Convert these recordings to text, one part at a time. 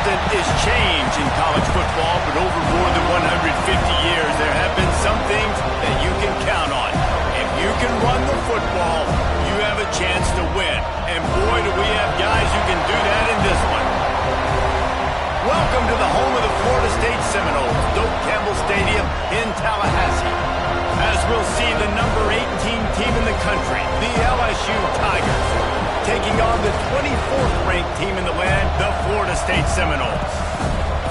constant is change in college football, but over more than 150 years, there have been some things that you can count on. If you can run the football, you have a chance to win. And boy, do we have guys who can do that in this one. Welcome to the home of the Florida State Seminoles, Doak Campbell Stadium in Tallahassee. As we'll see the number 18 team in the country, the LSU Tigers, taking on the 24th ranked team in the land, the Florida State Seminoles.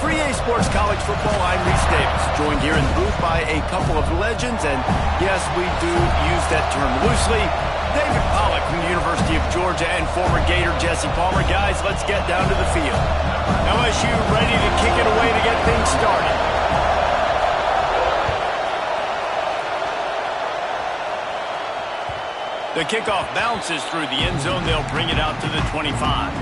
For EA Sports College Football, I'm Reese Davis, joined here in the booth by a couple of legends, and yes, we do use that term loosely. David Pollack from the University of Georgia and former Gator Jesse Palmer. Guys, let's get down to the field. LSU ready to kick it away to get things started. The kickoff bounces through the end zone. They'll bring it out to the 25.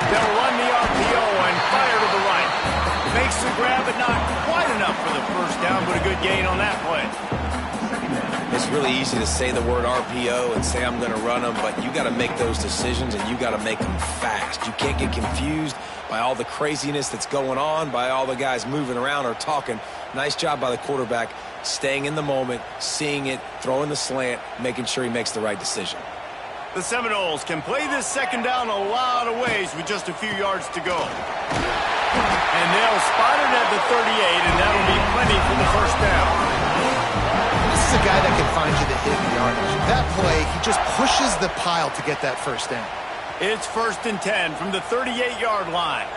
They'll run the RPO and fire to the right. Makes the grab, but not quite enough for the first down, but a good gain on that play. It's really easy to say the word RPO and say I'm going to run them, but you got to make those decisions and you got to make them fast. You can't get confused by all the craziness that's going on, by all the guys moving around or talking. Nice job by the quarterback, staying in the moment, seeing it, throwing the slant, making sure he makes the right decision. The Seminoles can play this second down a lot of ways with just a few yards to go. And they'll spot it at the 38, and that'll be plenty for the first down. This is a guy that can find you the hidden yardage. That play, he just pushes the pile to get that first down. It's 1st and 10 from the 38-yard line.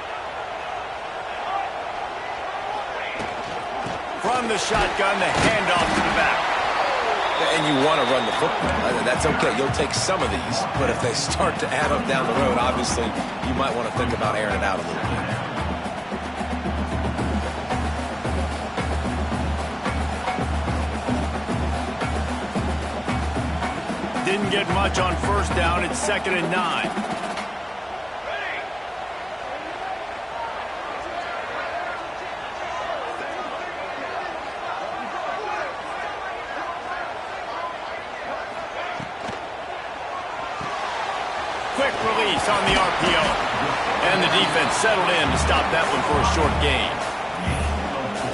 From the shotgun, the handoff to the back. And you want to run the football. That's okay. You'll take some of these, but if they start to add up down the road, obviously you might want to think about airing it out a little bit. Didn't get much on first down. It's 2nd and 9. Quick release on the RPO. And the defense settled in to stop that one for a short gain.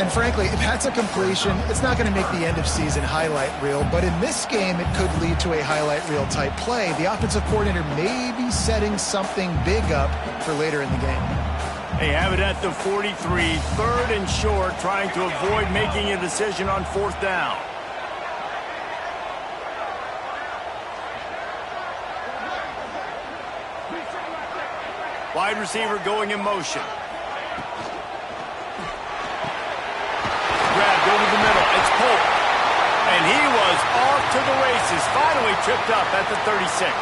And frankly, if that's a completion, it's not going to make the end-of-season highlight reel. But in this game, it could lead to a highlight reel type play. The offensive coordinator may be setting something big up for later in the game. They have it at the 43, 3rd and short, trying to avoid making a decision on 4th down. Wide receiver going in motion. Grabbed over the middle. It's Pope. And he was off to the races. Finally tripped up at the 36.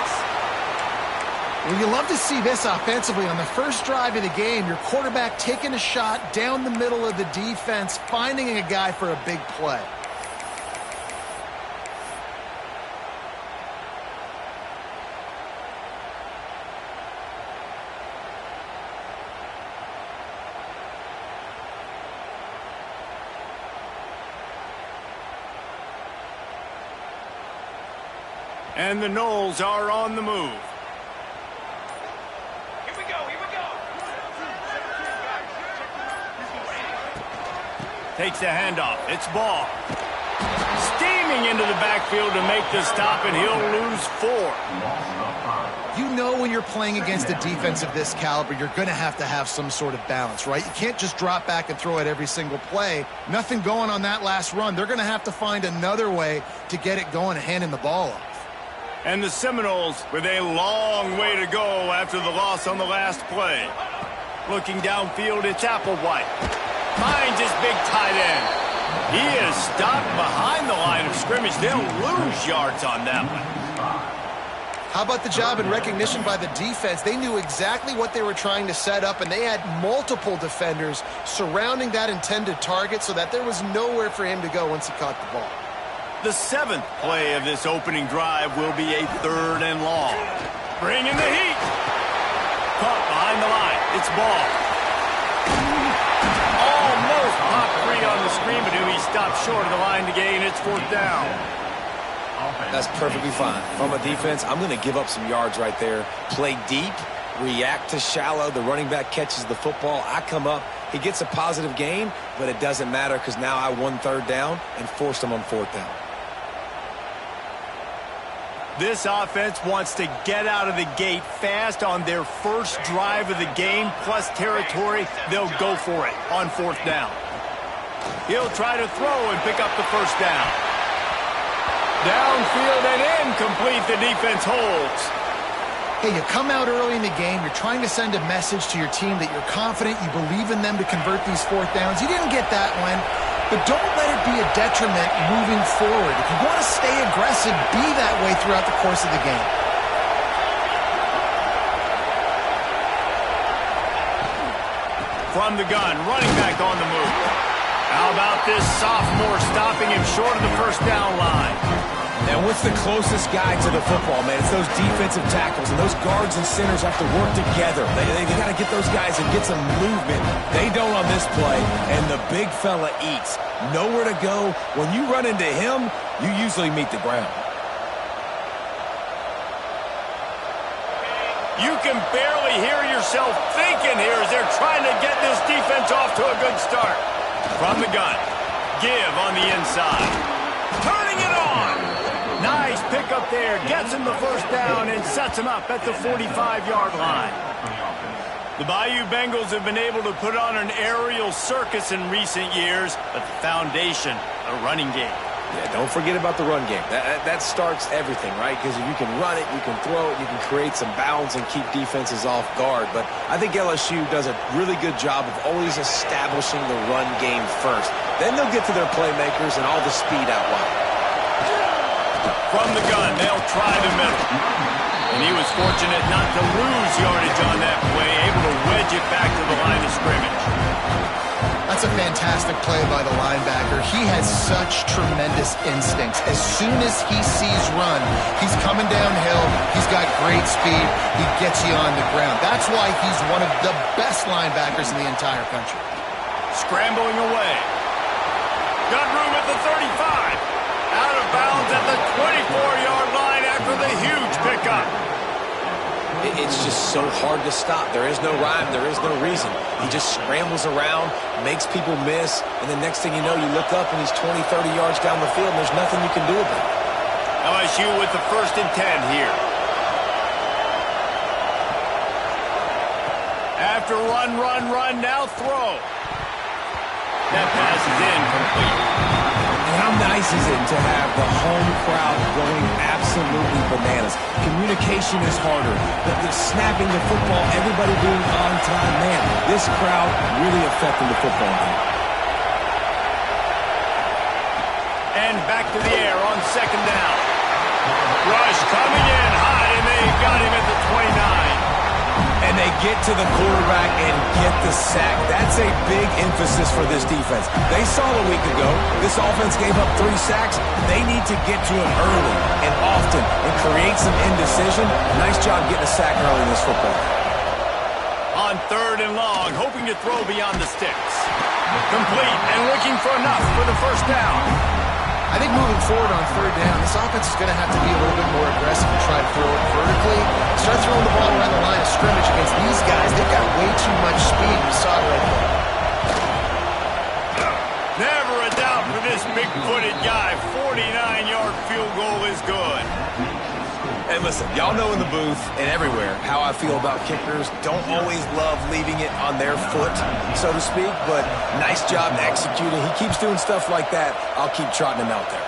Well, you love to see this offensively on the first drive of the game. Your quarterback taking a shot down the middle of the defense, finding a guy for a big play. And the Noles are on the move. Here we go. Takes the handoff. It's Ball. Steaming into the backfield to make the stop, and he'll lose 4. You know when you're playing against a defense of this caliber, you're going to have some sort of balance, right? You can't just drop back and throw it every single play. Nothing going on that last run. They're going to have to find another way to get it going and handing the ball off. And the Seminoles with a long way to go after the loss on the last play. Looking downfield, it's Applewhite. Finds his big tight end. He is stopped behind the line of scrimmage. They'll lose yards on that one. How about the job and recognition by the defense? They knew exactly what they were trying to set up, and they had multiple defenders surrounding that intended target so that there was nowhere for him to go once he caught the ball. The 7th play of this opening drive will be a 3rd and long. Bringing the heat. Caught behind the line. It's ball. Almost popped free on the screen, but he stopped short of the line to gain. It's 4th down. That's perfectly fine. If I'm a defense, I'm going to give up some yards right there. Play deep, react to shallow. The running back catches the football. I come up. He gets a positive gain, but it doesn't matter because now I won 3rd down and forced him on 4th down. This offense wants to get out of the gate fast on their first drive of the game, plus territory. They'll go for it on 4th down. He'll try to throw and pick up the 1st down. Downfield and incomplete. The defense holds. Hey, you come out early in the game, you're trying to send a message to your team that you're confident, you believe in them to convert these 4th downs. You didn't get that one, but don't let it be a detriment moving forward. If you want to stay aggressive, be that way throughout the course of the game. From the gun, running back on the move. How about this sophomore stopping him short of the 1st down line? And what's the closest guy to the football, man? It's those defensive tackles, and those guards and centers have to work together. They got to get those guys and get some movement. They don't on this play, and the big fella eats. Nowhere to go. When you run into him, you usually meet the ground. You can barely hear yourself thinking here as they're trying to get this defense off to a good start. From the gun, give on the inside. Turning it on. Nice pickup there. Gets him the 1st down and sets him up at the 45-yard line. The Bayou Bengals have been able to put on an aerial circus in recent years, but the foundation, a running game. Yeah, don't forget about the run game. That starts everything, right? Because if you can run it, you can throw it, you can create some bounds and keep defenses off guard. But I think LSU does a really good job of always establishing the run game first. Then they'll get to their playmakers and all the speed out wide. From the gun, they'll try the middle. And he was fortunate not to lose yardage on that play, able to wedge it back to the line of scrimmage. That's a fantastic play by the linebacker. He has such tremendous instincts. As soon as he sees run, he's coming downhill. He's got great speed. He gets you on the ground. That's why he's one of the best linebackers in the entire country. Scrambling away. Got room at the 35. Out of bounds at the 24-yard line after the huge pickup. It's just so hard to stop. There is no rhyme. There is no reason. He just scrambles around, makes people miss, and the next thing you know, you look up and he's 20, 30 yards down the field, and there's nothing you can do about it. LSU with the 1st and 10 here. After run, now throw. That pass is incomplete. And how nice is it to have the home crowd going absolutely bananas? Communication is harder. The snapping the football, everybody being on time. Man, this crowd really affecting the football game. And back to the air on 2nd down. Rush coming in high, and they got him at the 29. And they get to the quarterback and get the sack. That's a big emphasis for this defense. They saw a week ago, this offense gave up 3 sacks. They need to get to him early and often and create some indecision. Nice job getting a sack early in this football. On 3rd and long, hoping to throw beyond the sticks. Complete and looking for enough for the 1st down. I think moving forward on 3rd down, this offense is going to have to be a little bit more aggressive and try to throw it vertically. Start throwing the ball around the line of scrimmage against these guys. They've got way too much speed. We saw it right there. Never a doubt for this big-footed guy. 49-yard field goal is good. Hey, listen, y'all know in the booth and everywhere how I feel about kickers. Don't always love leaving it on their foot, so to speak, but nice job executing. He keeps doing stuff like that. I'll keep trotting him out there.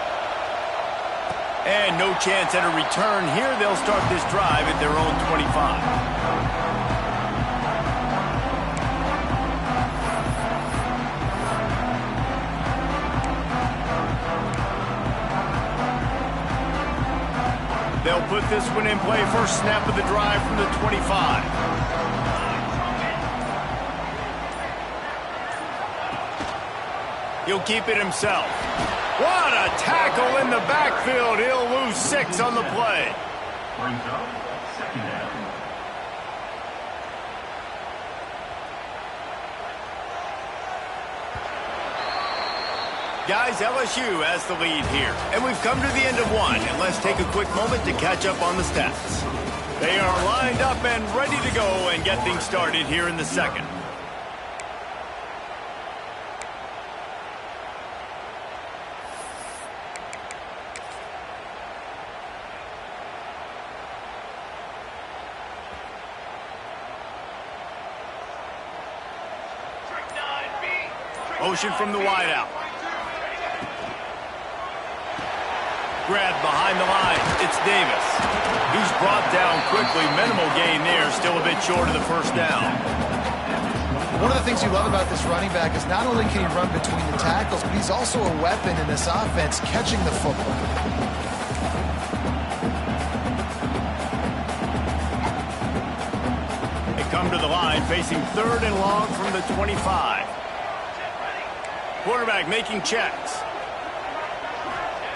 And no chance at a return here. They'll start this drive at their own 25. They'll put this one in play. First snap of the drive from the 25. He'll keep it himself. What a tackle in the backfield. He'll lose 6 on the play. Guys, LSU has the lead here. And we've come to the end of one. And let's take a quick moment to catch up on the stats. They are lined up and ready to go and get things started here in the second. Motion from the wideout. Grab behind the line. It's Davis. He's brought down quickly. Minimal gain there. Still a bit short of the first down. One of the things you love about this running back is not only can he run between the tackles, but he's also a weapon in this offense catching the football. They come to the line facing 3rd and long from the 25. Quarterback making checks.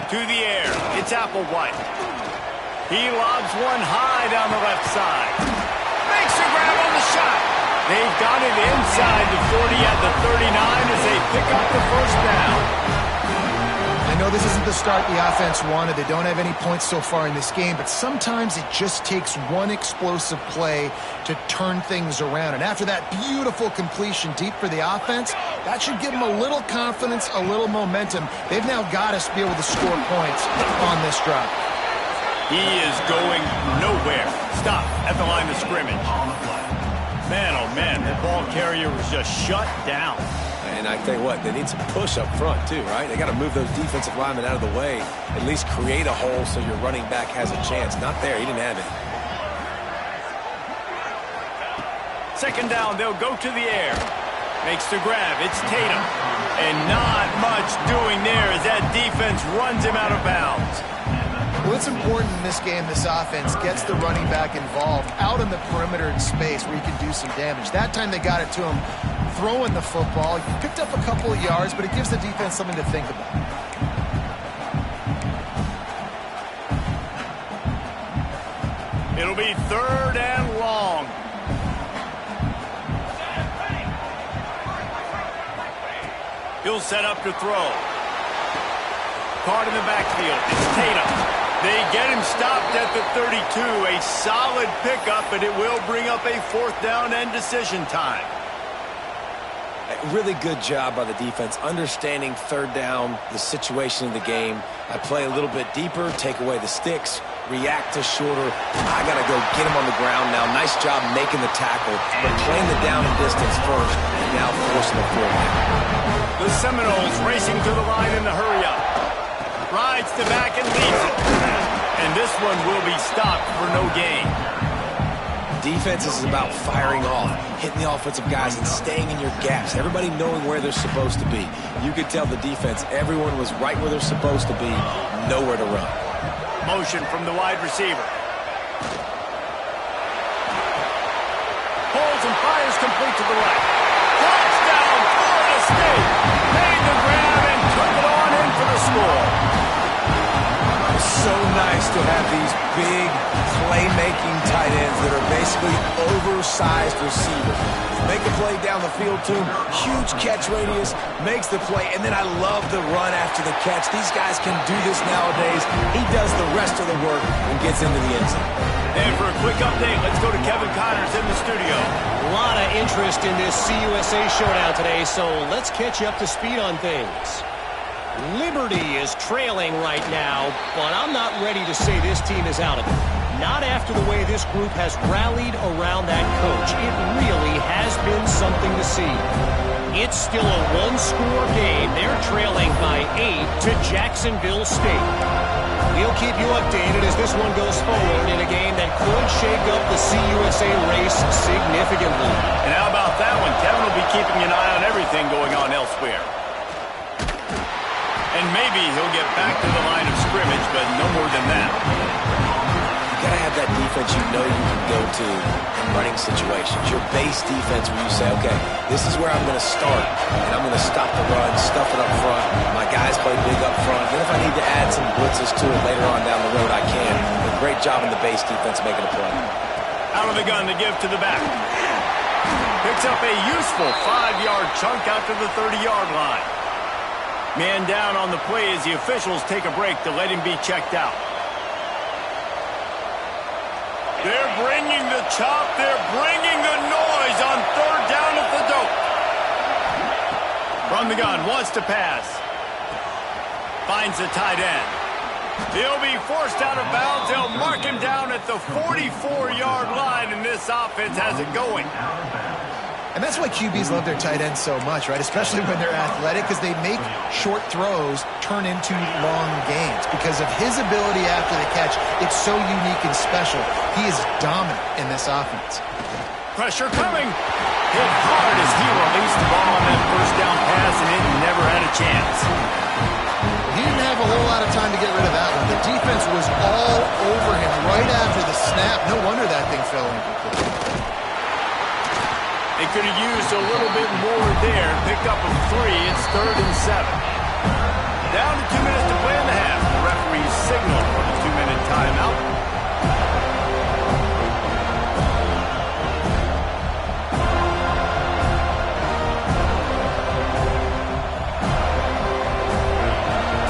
To the air. It's Applewhite. He lobs one high down the left side. Makes a grab on the shot. They've got it inside the 40 at the 39 as they pick up the first down. I know this isn't the start the offense wanted. They don't have any points so far in this game, but sometimes it just takes one explosive play to turn things around. And after that beautiful completion deep for the offense, that should give them a little confidence, a little momentum. They've now got to be able to score points on this drive. He is going nowhere. Stop at the line of scrimmage. Man, oh man, the ball carrier was just shut down. And I tell you what, they need some push up front too, right? They got to move those defensive linemen out of the way, at least create a hole so your running back has a chance. Not there, he didn't have it. Second down, they'll go to the air. Makes the grab, it's Tatum. And not much doing there as that defense runs him out of bounds. Well, it's important in this game, this offense gets the running back involved out in the perimeter in space where you can do some damage. That time they got it to him throwing the football. He picked up a couple of yards, but it gives the defense something to think about. It'll be 3rd and long. He'll set up to throw. Caught in the backfield. It's Tatum. They get him stopped at the 32. A solid pickup, but it will bring up a 4th down and decision time. Really good job by the defense, understanding 3rd down, the situation of the game. I play a little bit deeper, take away the sticks, react to shorter. I got to go get him on the ground now. Nice job making the tackle, but playing the down and distance first, and now forcing the 4th down. The Seminoles racing to the line in the hurry-up. Rides to back and leads it. And this one will be stopped for no gain. Defense is about firing off, hitting the offensive guys and staying in your gaps. Everybody knowing where they're supposed to be. You could tell the defense, everyone was right where they're supposed to be, nowhere to run. Motion from the wide receiver. Pulls and fires complete to the right. Touchdown, Florida State. Made the grab and took it on in for the score. So nice to have these big playmaking tight ends that are basically oversized receivers. Make a play down the field to him, huge catch radius, makes the play, and then I love the run after the catch. These guys can do this nowadays. He does the rest of the work and gets into the end zone. And for a quick update, let's go to Kevin Connors in the studio. A lot of interest in this CUSA showdown today, so let's catch you up to speed on things. Liberty is trailing right now, but I'm not ready to say this team is out of it. Not after the way this group has rallied around that coach. It really has been something to see. It's still a one-score game. They're trailing by 8 to Jacksonville State. We'll keep you updated as this one goes forward in a game that could shake up the CUSA race significantly. And how about that one? Kevin will be keeping an eye on everything going on elsewhere. And maybe he'll get back to the line of scrimmage, but no more than that. You gotta have that defense you know you can go to in running situations. Your base defense where you say, okay, this is where I'm going to start, and I'm going to stop the run, stuff it up front. My guys play big up front. Then if I need to add some blitzes to it later on down the road, I can. But great job in the base defense making a play. Out of the gun to give to the back. Picks up a useful 5-yard chunk out to the 30-yard line. Man down on the play as the officials take a break to let him be checked out. They're bringing the chop. They're bringing the noise on third down at the dope. From the gun, wants to pass. Finds the tight end. He'll be forced out of bounds. They'll mark him down at the 44-yard line, and this offense has it going. And that's why QBs love their tight ends so much, right? Especially when they're athletic, because they make short throws turn into long gains. Because of his ability after the catch, it's so unique and special. He is dominant in this offense. Pressure coming. Hit hard as he released the ball on that first down pass, and it never had a chance. He didn't have a whole lot of time to get rid of that one. The defense was all over him right after the snap. No wonder that thing fell incomplete. They could have used a little bit more there. Pick up a 3. It's 3rd and 7. Down to 2 minutes to play in the half. The referee's signal for the 2-minute timeout.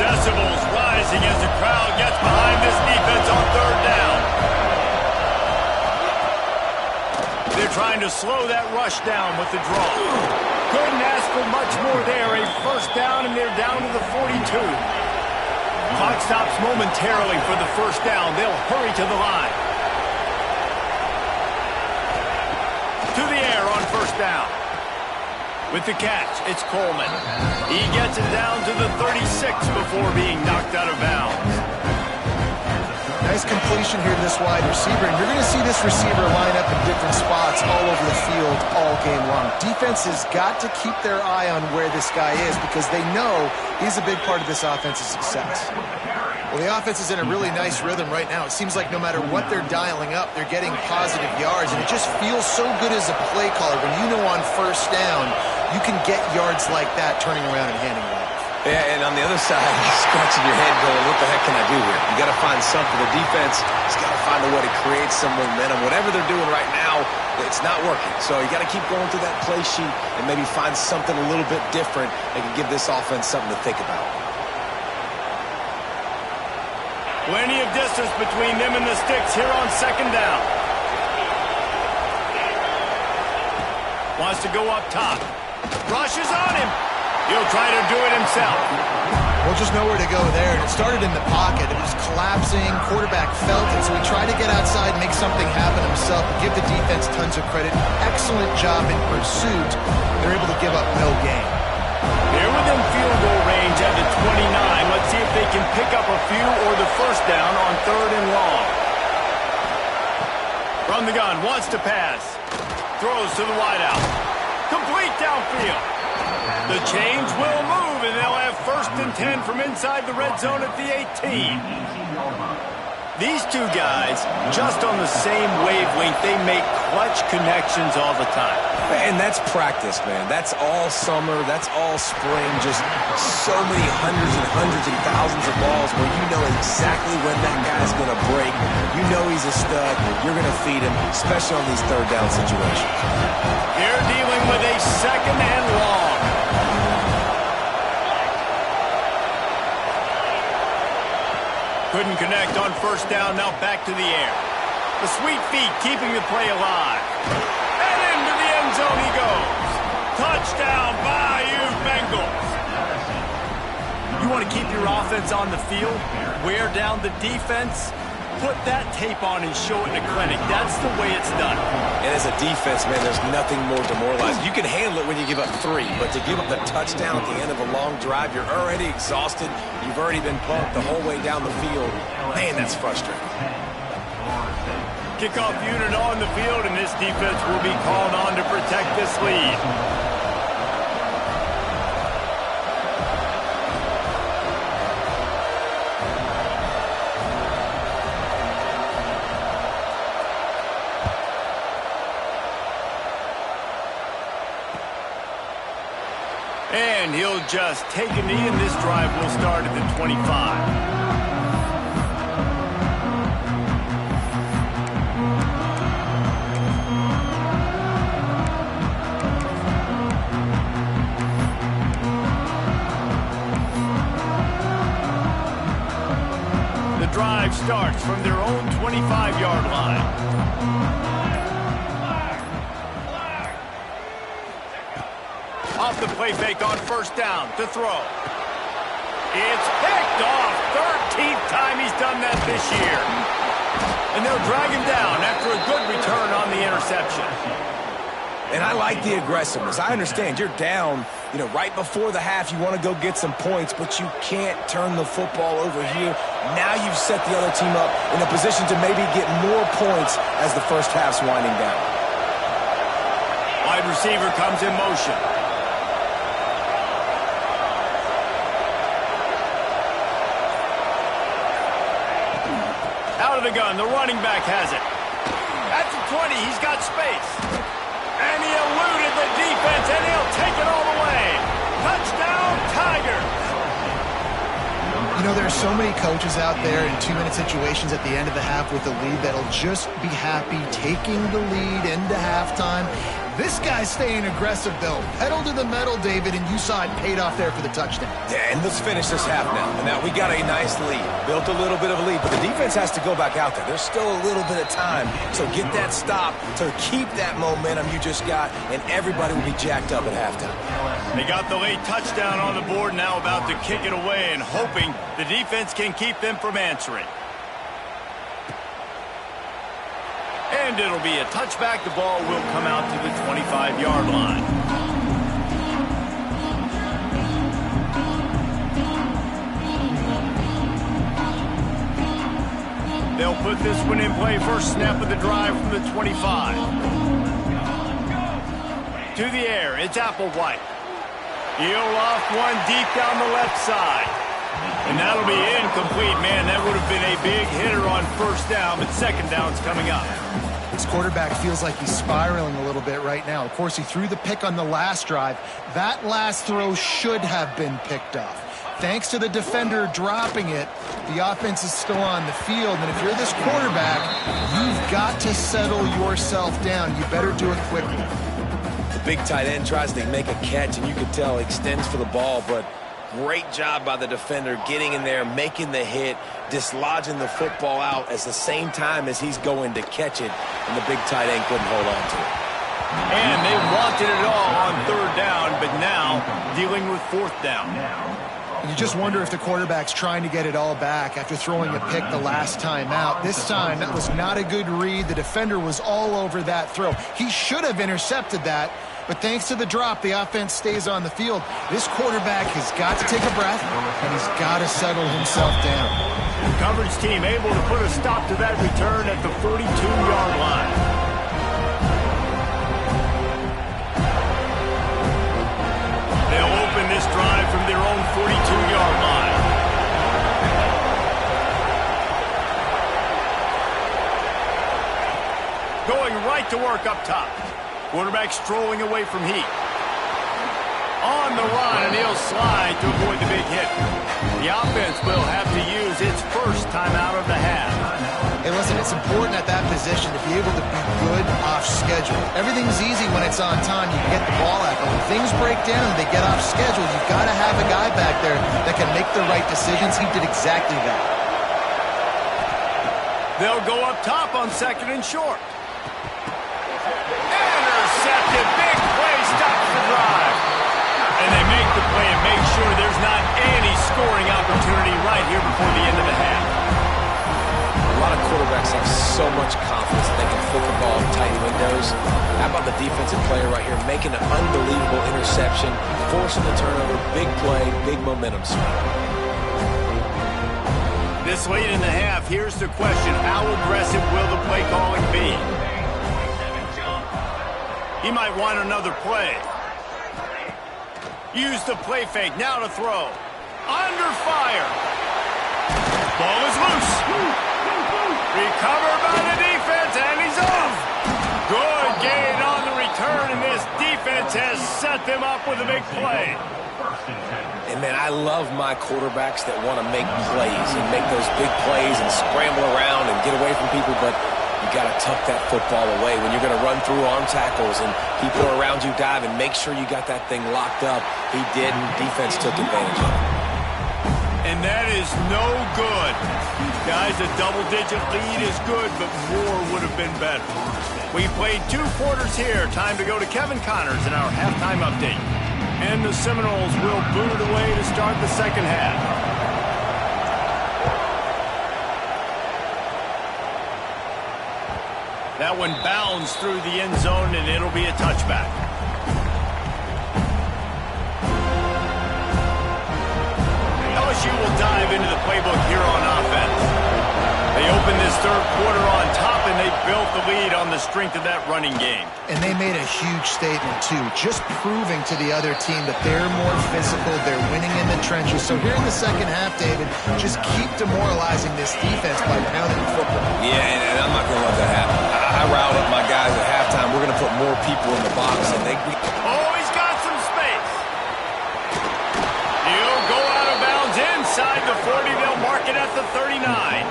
Decibels rising as the crowd gets behind this defense on 3rd down. They're trying to slow that rush down with the draw. Couldn't ask for much more there. A first down, and they're down to the 42. Clock stops momentarily for the first down. They'll hurry to the line. To the air on first down. With the catch, it's Coleman. He gets it down to the 36 before being knocked out of bounds. Nice completion here to this wide receiver, and you're going to see this receiver line up in different spots all over the field all game long. Defense has got to keep their eye on where this guy is because they know he's a big part of this offense's success. Well, the offense is in a really nice rhythm right now. It seems like no matter what they're dialing up, they're getting positive yards, and it just feels so good as a play caller when you know on first down you can get yards like that turning around and handing it off. Yeah, and on the other side, you're scratching your head going, what the heck can I do here? You got to find something. The defense has got to find a way to create some momentum. Whatever they're doing right now, it's not working. So you got to keep going through that play sheet and maybe find something a little bit different that can give this offense something to think about. Plenty of distance between them and the sticks here on second down. Wants to go up top. Rushes on him. He'll try to do it himself. Well, just nowhere to go there. And it started in the pocket. It was collapsing. Quarterback felt it, so he tried to get outside and make something happen himself. But give the defense tons of credit. Excellent job in pursuit. They're able to give up no gain. They're within field goal range at the 29. Let's see if they can pick up a few or the first down on 3rd and long. From the gun, wants to pass. Throws to the wideout. Complete downfield. The chains will move, and they'll have 1st and 10 from inside the red zone at the 18. These two guys, just on the same wavelength, they make clutch connections all the time. And that's practice, man. That's all summer. That's all spring. Just so many hundreds and thousands of balls where you know exactly when that guy's going to break. You know he's a stud. You're going to feed him, especially on these 3rd down situations. They're dealing with a 2nd and long. Couldn't connect on first down, now back to the air. The sweet feet keeping the play alive. And into the end zone he goes. Touchdown, Bayou Bengals. You want to keep your offense on the field, wear down the defense, put that tape on and show it in a clinic. That's the way it's done. And as a defense, man, there's nothing more demoralizing. You can handle it when you give up 3, but to give up the touchdown at the end of a long drive, you're already exhausted. You've already been pumped the whole way down the field. Man, that's frustrating. Kickoff unit on the field, and this defense will be called on to protect this lead. And he'll just take a knee, and this drive will start at the 25. The drive starts from their own 25-yard line. Off the play fake on first down to throw. It's picked off. 13th time he's done that this year. And they'll drag him down after a good return on the interception. And I like the aggressiveness. I understand you're down, right before the half. You want to go get some points, but you can't turn the football over here. Now you've set the other team up in a position to maybe get more points as the first half's winding down. Wide receiver comes in motion. Out of the gun, the running back has it. At the 20, he's got space. And he eluded the defense, and he'll take it all the way. Touchdown, Tigers! There's so many coaches out there in 2-minute situations at the end of the half with the lead that'll just be happy taking the lead into halftime. This guy's staying aggressive, though. Pedal to the metal, David, and you saw it paid off there for the touchdown. Yeah, and let's finish this half now. And now we got a nice lead. Built a little bit of a lead, but the defense has to go back out there. There's still a little bit of time. So get that stop to keep that momentum you just got, and everybody will be jacked up at halftime. They got the late touchdown on the board, now about to kick it away and hoping the defense can keep them from answering. And it'll be a touchback. The ball will come out to the 25-yard line. They'll put this one in play. First snap of the drive from the 25. To the air, it's Applewhite. He'll off one deep down the left side. And that'll be incomplete. Man, that would have been a big hitter on first down, but second down's coming up. This quarterback feels like he's spiraling a little bit right now. Of course, he threw the pick on the last drive. That last throw should have been picked off. Thanks to the defender dropping it, the offense is still on the field. And if you're this quarterback, you've got to settle yourself down. You better do it quickly. The big tight end tries to make a catch, and you can tell he extends for the ball, but great job by the defender getting in there, making the hit, dislodging the football out at the same time as he's going to catch it, and the big tight end couldn't hold on to it. And they wanted it all on third down, but now dealing with fourth down. You just wonder if the quarterback's trying to get it all back after throwing a pick the last time out. This time, that was not a good read. The defender was all over that throw. He should have intercepted that, but thanks to the drop, the offense stays on the field. This quarterback has got to take a breath, and he's got to settle himself down. The coverage team able to put a stop to that return at the 42-yard line. They'll open this drive from their own 42-yard line. Going right to work up top. Quarterback strolling away from heat. On the run, and he'll slide to avoid the big hit. The offense will have to use its first timeout of the half. Hey, listen, it's important at that position to be able to be good off schedule. Everything's easy when it's on time. You can get the ball out. But when things break down and they get off schedule, you've got to have a guy back there that can make the right decisions. He did exactly that. They'll go up top on second and short. Intercepted. Big play stops the drive. And they make the play and make sure there's not any scoring opportunity right here before the end of the half. A lot of quarterbacks have so much confidence that they can flip the ball in tight windows. How about the defensive player right here making an unbelievable interception, forcing the turnover, big play, big momentum swing. This late in the half, here's the question. How aggressive will the play calling be? He might want another play. Use the play fake, now to throw. Under fire. Ball is loose. Recovered by the defense, and he's off. Good gain on the return, and this defense defense has set them up with a big play. And, man, I love my quarterbacks that want to make plays and make those big plays and scramble around and get away from people, but you got to tuck that football away when you're going to run through arm tackles and people around you dive, and make sure you got that thing locked up. He didn't. Defense took advantage of it. And that is no good. Guys, a double-digit lead is good, but more would have been better. We played 2 quarters here. Time to go to Kevin Connors in our halftime update. And the Seminoles will boot it away to start the second half. That one bounds through the end zone, and it'll be a touchback. LSU will dive into the playbook here on offense. They opened this third quarter on top, and they built the lead on the strength of that running game. And they made a huge statement, too, just proving to the other team that they're more physical, they're winning in the trenches. So here in the second half, David, just keep demoralizing this defense by pounding the football. Yeah, and I'm not going to let that happen. I riled up my guys at halftime. We're going to put more people in the box, and Oh, he's got some space. He'll go out of bounds inside the 40. They'll mark it at the 39.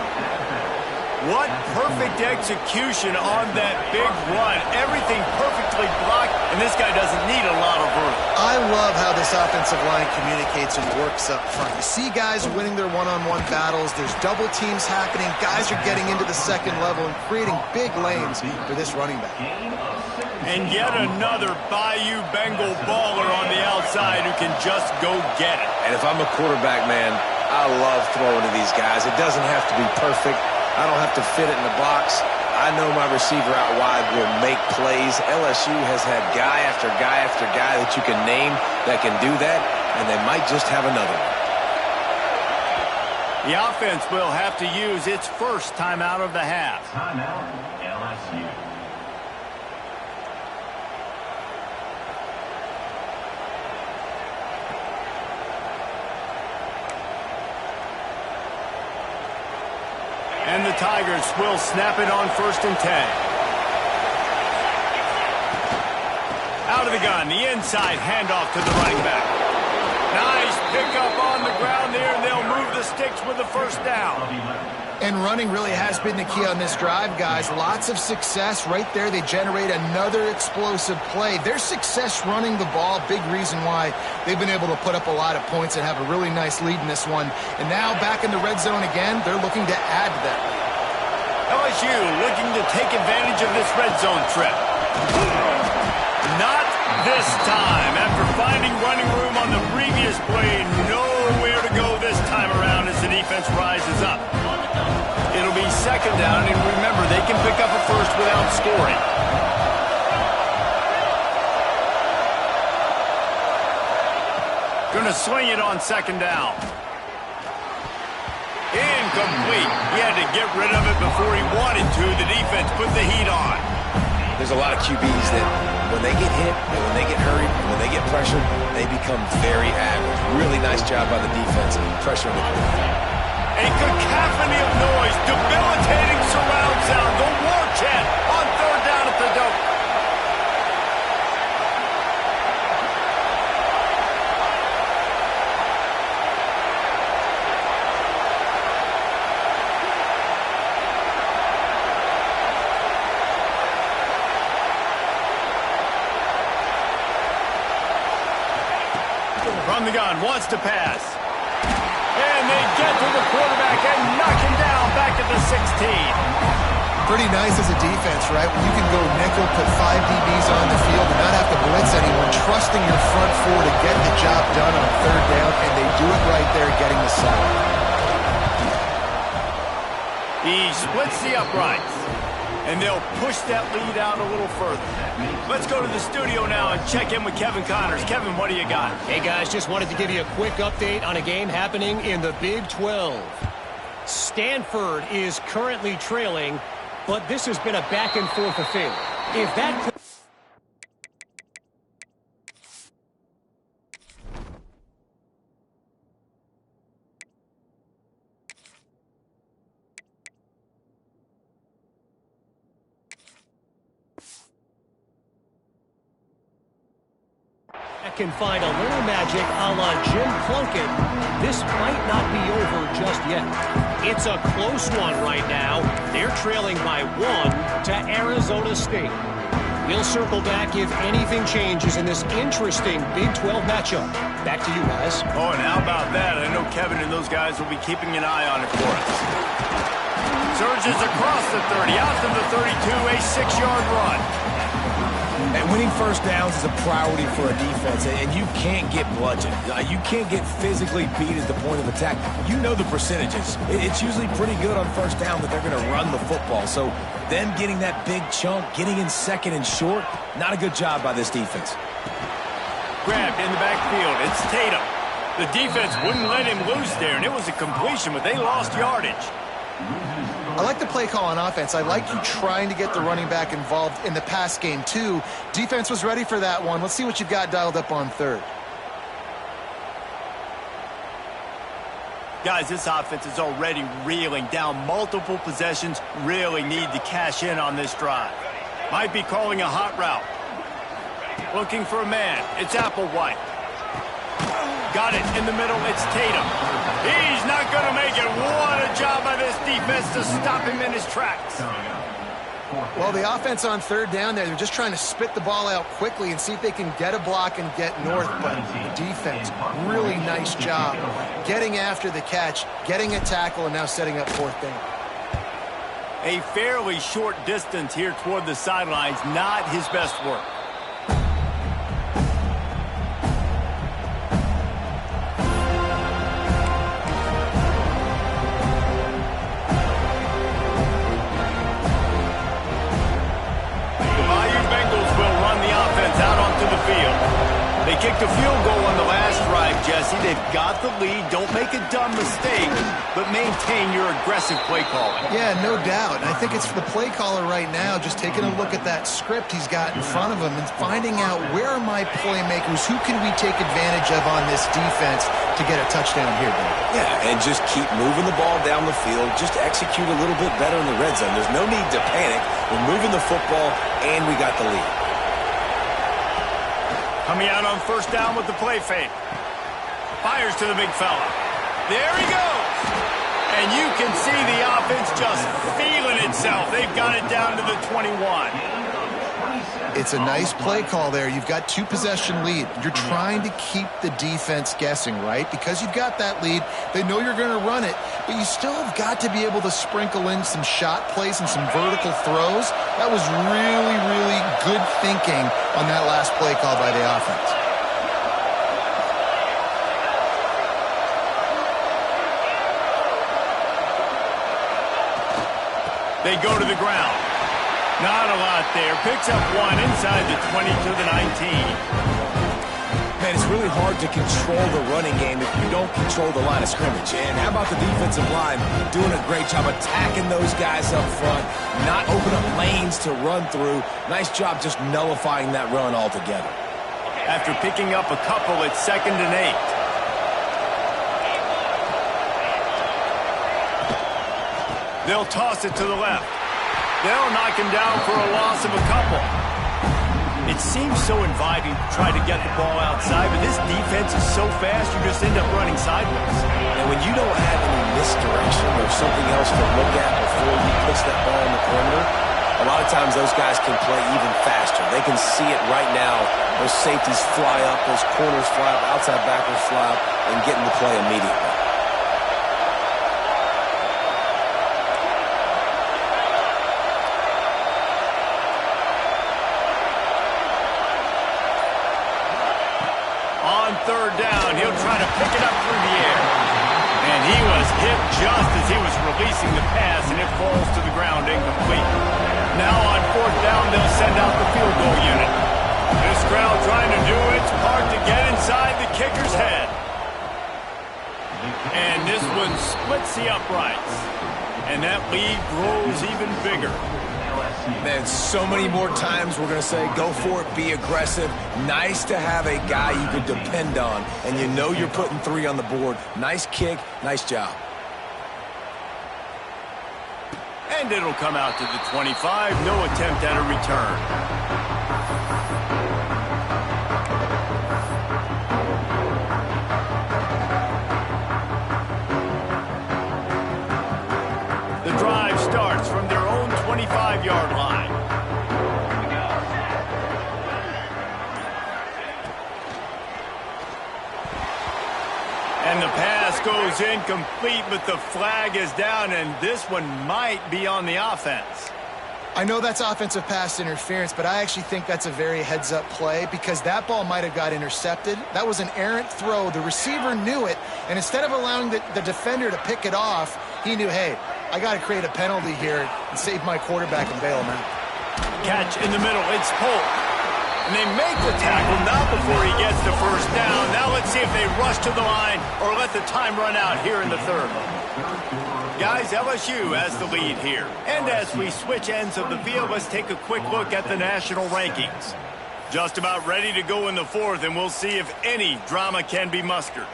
What perfect execution on that big run. Everything perfectly blocked, and this guy doesn't need a lot of room. I love how this offensive line communicates and works up front. You see guys winning their one-on-one battles. There's double teams happening. Guys are getting into the second level and creating big lanes for this running back. And yet another Bayou Bengal baller on the outside who can just go get it. And if I'm a quarterback, man, I love throwing to these guys. It doesn't have to be perfect. I don't have to fit it in the box. I know my receiver out wide will make plays. LSU has had guy after guy after guy that you can name that can do that, and they might just have another one. The offense will have to use its first timeout of the half. Timeout, LSU. And the Tigers will snap it on 1st and 10. Out of the gun, the inside handoff to the running back. Nice pickup on the ground there, and they'll move the sticks with the first down. And running really has been the key on this drive, guys. Lots of success right there. They generate another explosive play. Their success running the ball, big reason why they've been able to put up a lot of points and have a really nice lead in this one. And now back in the red zone again, they're looking to add to that. LSU looking to take advantage of this red zone trip. Not this time. After finding running room on the previous play, nowhere to go this time around as the defense rises up. It'll be 2nd down, and remember, they can pick up a first without scoring. Gonna swing it on 2nd down. Incomplete. He had to get rid of it before he wanted to. The defense put the heat on. There's a lot of QBs that when they get hit, and when they get hurried, when they get pressured, they become very average. Really nice job by the defense pressuring the quarterback. A cacophony of noise, debilitating surround sound, the war chant on 3rd down at the dope. From the gun, wants to pass. And they get to the quarterback and knock him down back at the 16. Pretty nice as a defense, right? When you can go nickel, put 5 DBs on the field and not have to blitz anyone, trusting your front four to get the job done on 3rd down, and they do it right there, getting the sack. He splits the uprights, and they'll push that lead out a little further. Let's go to the studio now and check in with Kevin Connors. Kevin, what do you got? Hey, guys, just wanted to give you a quick update on a game happening in the Big 12. Stanford is currently trailing, but this has been a back-and-forth affair. If that... quarterback can find a little magic a la Jim Plunkett, this might not be over just yet. It's a close one right now. They're trailing by 1 to Arizona State. We'll circle back if anything changes in this interesting Big 12 matchup. Back to you guys. Oh, and how about that? I know Kevin and those guys will be keeping an eye on it for us. Surges across the 30, out to the 32, a 6-yard run. And winning first downs is a priority for a defense, and you can't get bludgeoned. You can't get physically beat at the point of attack. You know the percentages. It's usually pretty good on first down that they're going to run the football. So them getting that big chunk, getting in second and short, not a good job by this defense. Grabbed in the backfield. It's Tatum. The defense wouldn't let him loose there, and it was a completion, but they lost yardage. I like the play call on offense. I like you trying to get the running back involved in the pass game, too. Defense was ready for that one. Let's see what you've got dialed up on third. Guys, this offense is already reeling down multiple possessions. Really need to cash in on this drive. Might be calling a hot route. Looking for a man. It's Applewhite. Got it in the middle. It's Tatum. He's not going to make it. What a job by this defense to stop him in his tracks. Well, the offense on third down there, they're just trying to spit the ball out quickly and see if they can get a block and get north. But the defense, really nice job getting after the catch, getting a tackle, and now setting up fourth down. A fairly short distance here toward the sidelines. Not his best work. They kicked a field goal on the last drive, Jesse. They've got the lead. Don't make a dumb mistake, but maintain your aggressive play calling. Yeah, no doubt. And I think it's the play caller right now just taking a look at that script he's got in front of him and finding out where are my playmakers, who can we take advantage of on this defense to get a touchdown here, Dave. Yeah, and just keep moving the ball down the field. Just execute a little bit better in the red zone. There's no need to panic. We're moving the football, and we got the lead. Coming out on first down with the play fake. Fires to the big fella. There he goes. And you can see the offense just feeling itself. They've got it down to the 21. It's a nice play call there. You've got 2-possession lead. You're trying to keep the defense guessing, right? Because you've got that lead. They know you're going to run it, but you still have got to be able to sprinkle in some shot plays and some vertical throws. That was really, really good thinking on that last play call by the offense. They go to the ground. Not a lot there. Picks up one inside the 20 to the 19. Man, it's really hard to control the running game if you don't control the line of scrimmage. And how about the defensive line doing a great job attacking those guys up front, not open up lanes to run through. Nice job just nullifying that run altogether. After picking up a couple, it's 2nd and 8. They'll toss it to the left. They'll knock him down for a loss of a couple. It seems so inviting to try to get the ball outside, but this defense is so fast, you just end up running sideways. And when you don't have any misdirection or something else to look at before you pitch that ball in the perimeter, a lot of times those guys can play even faster. They can see it right now. Those safeties fly up, those corners fly up, outside backers fly up, and get in the play immediately. Third down, he'll try to pick it up through the air. And he was hit just as he was releasing the pass, and it falls to the ground incomplete. Now on fourth down, they'll send out the field goal unit. This crowd trying to do its part to get inside the kicker's head. And this one splits the uprights. And that lead grows even bigger. Man, so many more times we're going to say, go for it, be aggressive. Nice to have a guy you can depend on, and you know you're putting 3 on the board. Nice kick, nice job. And it'll come out to the 25. No attempt at a return. goes incomplete, but the flag is down, and this one might be on the offense. I know that's offensive pass interference, but I actually think that's a very heads-up play because that ball might have got intercepted. That was an errant throw. The receiver knew it, and instead of allowing the defender to pick it off, he knew, hey, I got to create a penalty here and save my quarterback and bail him out. Catch in the middle. It's Polk. And they make the tackle not before he gets the first down. Now let's see if they rush to the line or let the time run out here in the third. Guys, LSU has the lead here. And as we switch ends of the field, let's take a quick look at the national rankings. Just about ready to go in the fourth, and we'll see if any drama can be mustered.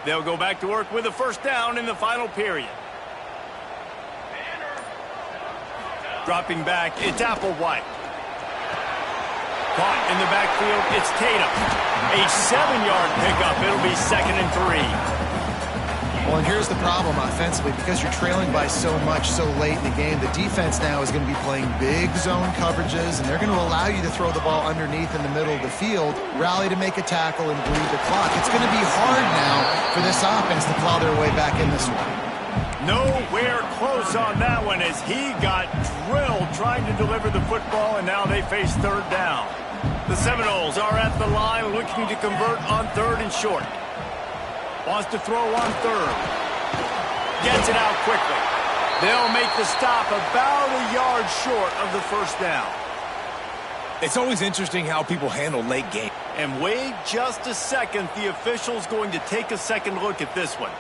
They'll go back to work with a first down in the final period. Dropping back, it's Applewhite. Caught in the backfield, it's Tatum. A 7-yard pickup. It'll be 2nd and 3. Well, and here's the problem offensively. Because you're trailing by so much so late in the game, the defense now is going to be playing big zone coverages, and they're going to allow you to throw the ball underneath in the middle of the field, rally to make a tackle, and bleed the clock. It's going to be hard now for this offense to plow their way back in this one. Nowhere close on that one as he got drilled trying to deliver the football, and now they face third down. The Seminoles are at the line looking to convert on 3rd and short. Wants to throw on 3rd. Gets it out quickly. They'll make the stop about a yard short of the first down. It's always interesting how people handle late game. And wait just a second. The official's going to take a second look at this one.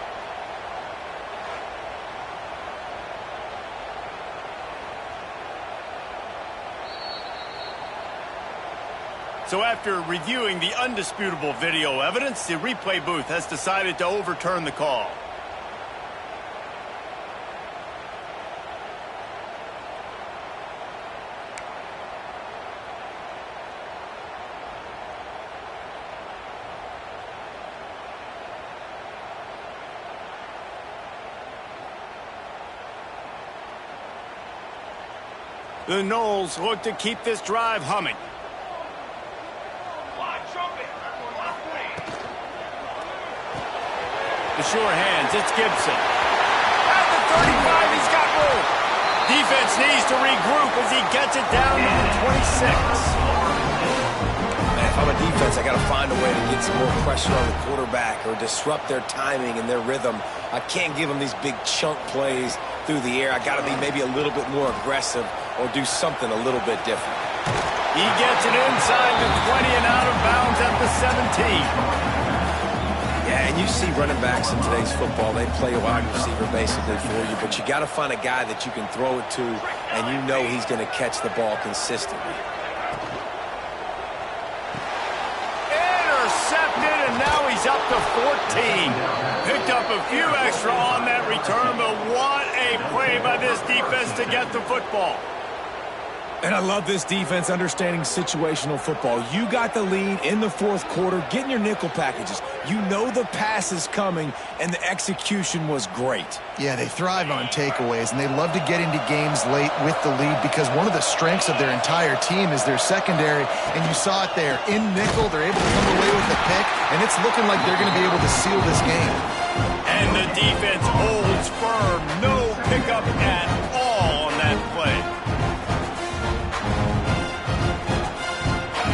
So after reviewing the undisputable video evidence, the replay booth has decided to overturn the call. The Noles look to keep this drive humming. The sure hands, it's Gibson. At the 35, he's got room. Defense needs to regroup as he gets it down to the 26. Man, if I'm a defense, I got to find a way to get some more pressure on the quarterback or disrupt their timing and their rhythm. I can't give them these big chunk plays through the air. I got to be maybe a little bit more aggressive or do something a little bit different. He gets it inside the 20 and out of bounds at the 17. Yeah, and you see running backs in today's football, they play a wide receiver basically for you, but you got to find a guy that you can throw it to, and you know he's going to catch the ball consistently. Intercepted, and now he's up to 14. Picked up a few extra on that return, but what a play by this defense to get the football. And I love this defense understanding situational football. You got the lead in the fourth quarter, getting your nickel packages. You know the pass is coming, and the execution was great. Yeah, they thrive on takeaways, and they love to get into games late with the lead because one of the strengths of their entire team is their secondary, and you saw it there. In nickel, they're able to come away with the pick, and it's looking like they're going to be able to seal this game. And the defense holds firm. No pickup at all on that play.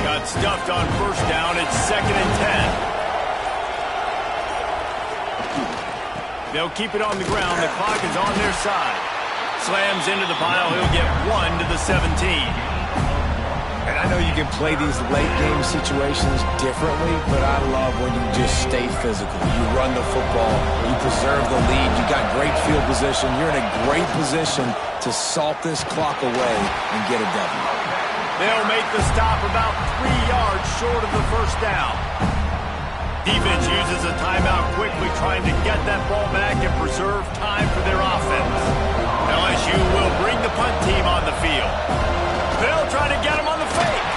Got stuffed on first down. It's 2nd and 10. They'll keep it on the ground. The clock is on their side. Slams into the pile. He'll get 1 to the 17. And I know you can play these late game situations differently, but I love when you just stay physical. You run the football. You preserve the lead. You got great field position. You're in a great position to salt this clock away and get a W. They'll make the stop about 3 yards short of the first down. Defense uses a timeout quickly, trying to get that ball back and preserve time for their offense. LSU will bring the punt team on the field. They'll try to get him on the fake.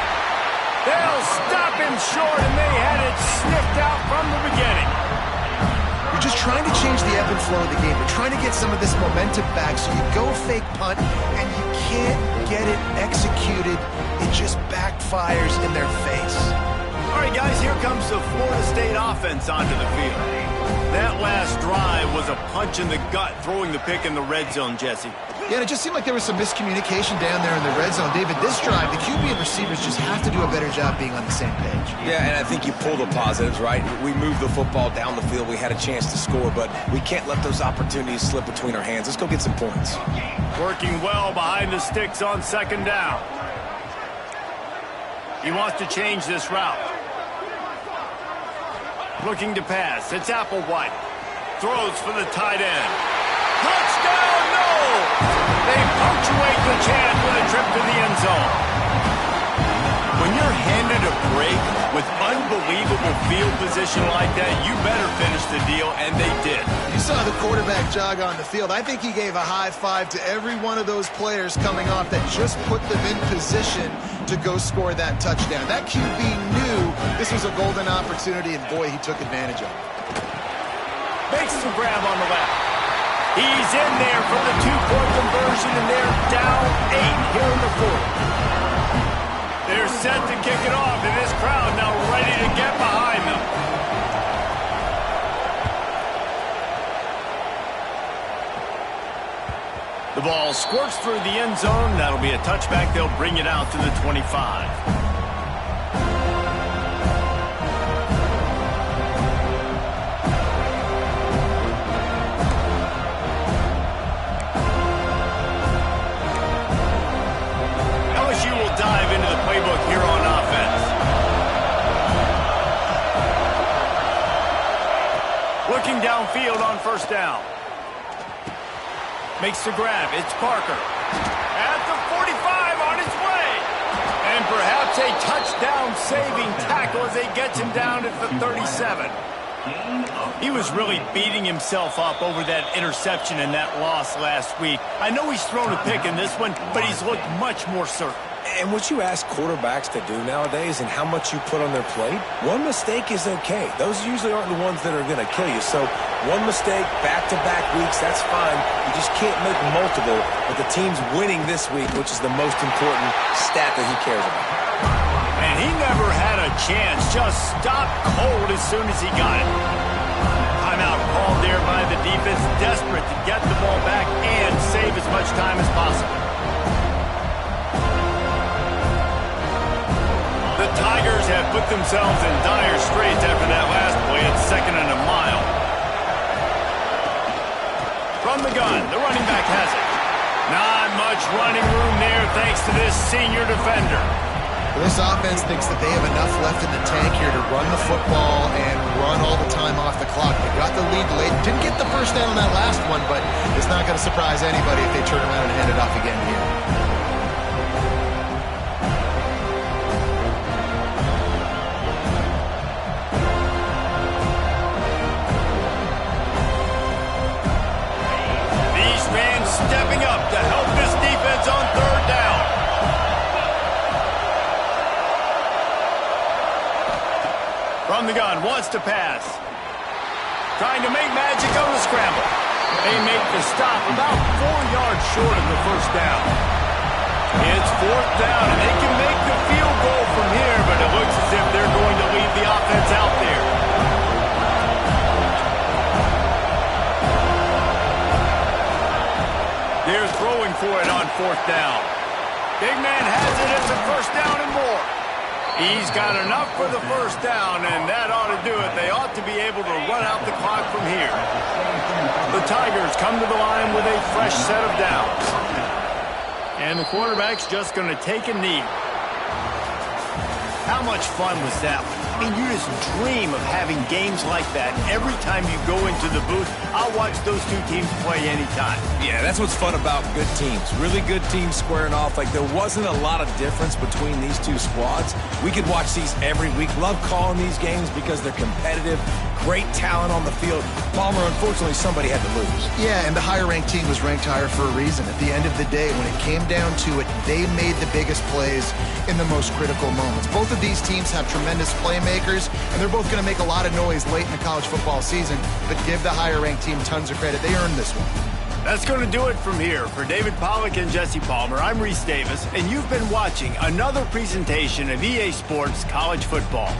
They'll stop him short, and they had it sniffed out from the beginning. You're just trying to change the ebb and flow of the game. You're trying to get some of this momentum back, so you go fake punt, and you can't get it executed. It just backfires in their face. All right, guys, here comes the Florida State offense onto the field. That last drive was a punch in the gut, throwing the pick in the red zone, Jesse. Yeah, and it just seemed like there was some miscommunication down there in the red zone. David, this drive, the QB and receivers just have to do a better job being on the same page. Yeah, and I think you pull the positives, right? We moved the football down the field. We had a chance to score, but we can't let those opportunities slip between our hands. Let's go get some points. Working well behind the sticks on second down. He wants to change this route. Looking to pass. It's Applewhite. Throws for the tight end. Touchdown, no! They punctuate the chance with a trip to the end zone. When you're handed a break with unbelievable field position like that, you better finish the deal, and they did. You saw the quarterback jog on the field. I think he gave a high five to every one of those players coming off that just put them in position to go score that touchdown. That QB knew this was a golden opportunity, and boy, he took advantage of it. Makes the grab on the left. He's in there for the two-point conversion, and they're down 8 here in the fourth. They're set to kick it off, and this crowd now ready to get behind them. The ball squirts through the end zone. That'll be a touchback. They'll bring it out to the 25. Dive into the playbook here on offense. Looking downfield on first down. Makes the grab. It's Parker. At the 45 on his way. And perhaps a touchdown-saving tackle as they get him down at the 37. He was really beating himself up over that interception and that loss last week. I know he's thrown a pick in this one, but he's looked much more certain. And what you ask quarterbacks to do nowadays and how much you put on their plate, one mistake is okay. Those usually aren't the ones that are going to kill you. So one mistake, back-to-back weeks, that's fine. You just can't make multiple. But the team's winning this week, which is the most important stat that he cares about. And he never had a chance. Just stopped cold as soon as he got it. Timeout called there by the defense, desperate to get the ball back and save as much time as possible. The Tigers have put themselves in dire straits after that last play at 2nd and a mile. From the gun, the running back has it. Not much running room there thanks to this senior defender. This offense thinks that they have enough left in the tank here to run the football and run all the time off the clock. They got the lead late. Didn't get the first down on that last one, but it's not going to surprise anybody if they turn around and hand it off again here. Stepping up to help this defense on third down. From the gun, wants to pass. Trying to make magic on the scramble. They make the stop about 4 yards short of the first down. It's fourth down, and they can make the field goal from here, but it looks as if they're going to leave the offense out there. They're throwing for it on fourth down. Big man has it. It's a first down and more. He's got enough for the first down, and that ought to do it. They ought to be able to run out the clock from here. The Tigers come to the line with a fresh set of downs. And the quarterback's just going to take a knee. How much fun was that one? I mean, you just dream of having games like that every time you go into the booth. I'll watch those two teams play anytime. Yeah, that's what's fun about good teams. Really good teams squaring off. Like, there wasn't a lot of difference between these two squads. We could watch these every week. Love calling these games because they're competitive. Great talent on the field. Palmer, unfortunately, somebody had to lose. Yeah, and the higher-ranked team was ranked higher for a reason. At the end of the day, when it came down to it, they made the biggest plays in the most critical moments. Both of these teams have tremendous playmakers. playmakers, and they're both going to make a lot of noise late in the college football season. But give the higher-ranked team tons of credit. They earned this one. That's going to do it from here. For David Pollack and Jesse Palmer, I'm Reese Davis, and you've been watching another presentation of EA Sports College Football.